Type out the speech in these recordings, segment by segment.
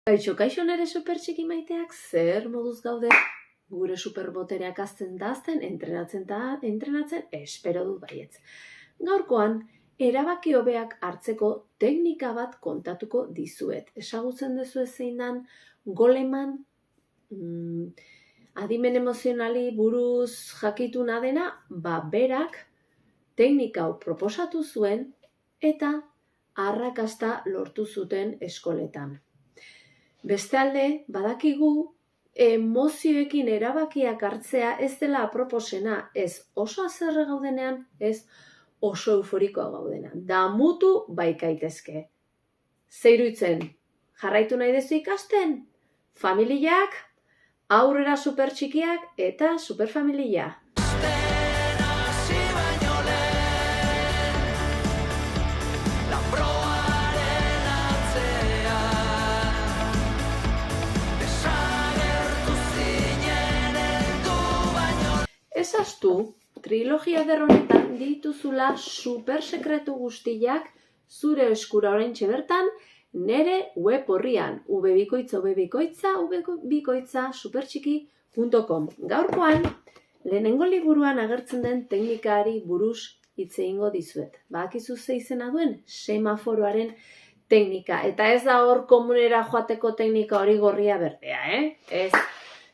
Kaixo nere super txiki maiteak, zer moduz gaude? Gure superbotereak azten dazten, entrenatzen, espero dut baietz. Gaurkoan, erabaki hobeak hartzeko teknika bat kontatuko dizuet. Ezagutzen duzu zein dan Goleman adimen emozionali buruz jakituna dena, berak teknika hau proposatu zuen eta arrakasta lortu zuten eskoletan. Bestalde, badakigu emozioekin erabakiak hartzea ez dela aproposena, ez oso haserre gaudenean, ez oso euforikoa gaudenean. Damutu baikaitezke. Zeiruitzen, jarraitu nahi dezu ikasten? Familiak, aurrera super txikiak eta superfamilia. Ezaztu, trilogia derronetan dituzula supersekretu guztiak zure eskura oraintxe bertan nere web horrian ubikoitza supertxiki.com. Gaurkoan, lehenengo liburuan agertzen den teknikari buruz hitz egingo dizuet. Badakizu ze izena duen? Semaforoaren teknika. Eta ez da hor komunera joateko teknika hori gorria berdea, Ez,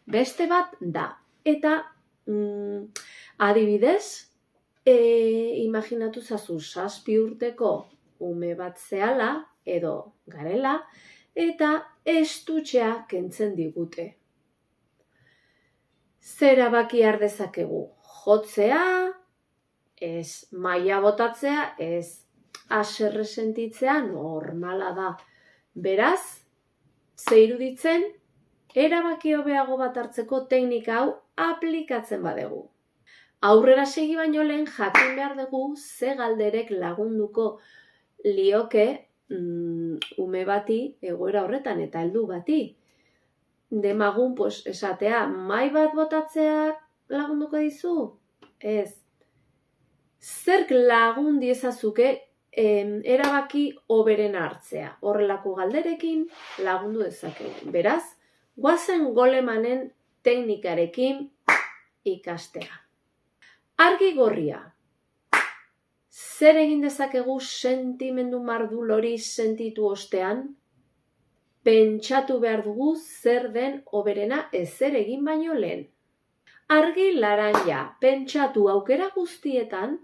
beste bat da. Eta adibidez, imaginatu zazu 7 urteko ume bat zehala edo garela eta estutxea kentzen digute. Zer erabaki har dezakegu? Jotzea, ez maila botatzea, ez haserre sentitzea, normala da. Beraz, ze iruditzen, erabaki hobeago bat hartzeko teknika hau aplikatzen badegu. Aurrera segi baino lehen jakin behar dugu ze galderek lagunduko lioke ume bati egoera horretan eta heldu bati. Demagun, esatea, mai bat botatzea lagunduko dizu? Ez. Zerk lagun diezazuke erabaki hoberen hartzea? Horrelako galderekin lagundu dezakegu. Beraz, goazen Golemanen teknikarekin ikastea. Argi gorria. Zer egin dezakegu sentimendu mardul hori sentitu ostean? Pentsatu behar dugu zer den hoberena ezer egin baino lehen. Argi laranja, pentsatu aukera guztietan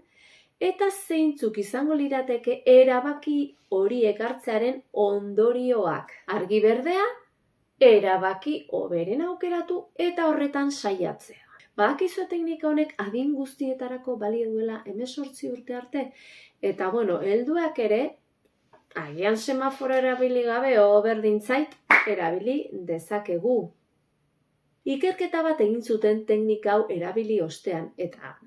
eta zeintzuk izango lirateke erabaki horiek hartzearen ondorioak. Argi berdea, erabaki hoberen aukeratu eta horretan saiatzea. Badakizu teknika honek adin guztietarako balio duela 18 urte arte. Eta helduak ere, agian semaforo erabili gabe berdin zait, erabili dezakegu. Ikerketa bat egin zuten teknika hau erabili ostean, eta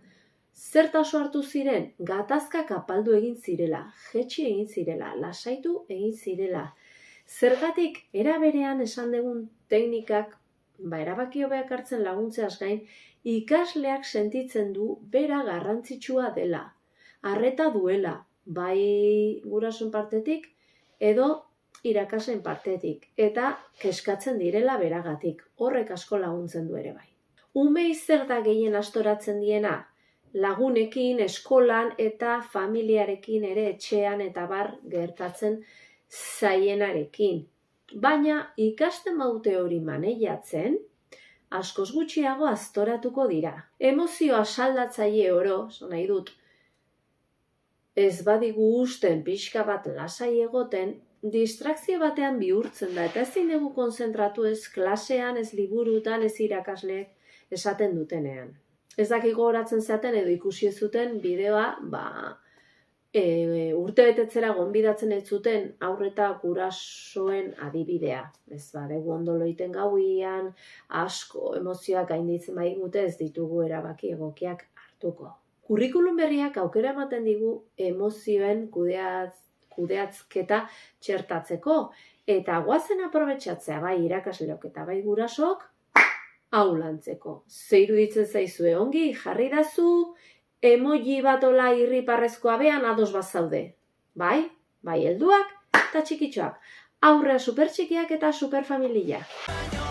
zertaso hartu ziren, gatazkak apaldu egin zirela, jetxi egin zirela, lasaitu egin zirela. Zergatik, era berean esan dugun teknikak, erabaki hobeak hartzen laguntzeaz gain, ikasleak sentitzen du bera garrantzitsua dela, arreta duela, bai gurasoen partetik edo irakasleen partetik, eta kezkatzen direla beragatik, horrek asko laguntzen du ere bai. Umei zer da gehien astoratzen diena? Lagunekin, eskolan eta familiarekin ere etxean eta bar gertatzen zaienarekin. Baina ikasten baute hori maneiatzen, askoz gutxiago aztoratuko dira. Emozioa saldatzaile oro, nahi dut, ez badigu usten pixka bat lasai egoten, distrakzio batean bihurtzen da, eta ezin dugu konzentratu ez klasean, ez liburutan, ez irakasleek esaten dutenean. Ez dakik gogoratzen zaten edo ikusi ez zuten bideoa, urte betetzera gonbidatzen ez zuten aurreta gurasoen adibidea. Ez badegu ondo loiten gauian, asko emozioak gainditzen baigute ez ditugu erabaki egokiak hartuko. Kurrikulum berriak aukera ematen digu emozioen kudeatzketa txertatzeko, eta goazen aprobetxatzea bai irakasleok eta bai gurasok hau lantzeko. Ze iruditzen zaizue ongi, jarri dazu, emoji batola irriparrezkoa bean ados bat zaude. Bai, helduak eta txikitxoak. Aurrea supertxikiak eta superfamiliak.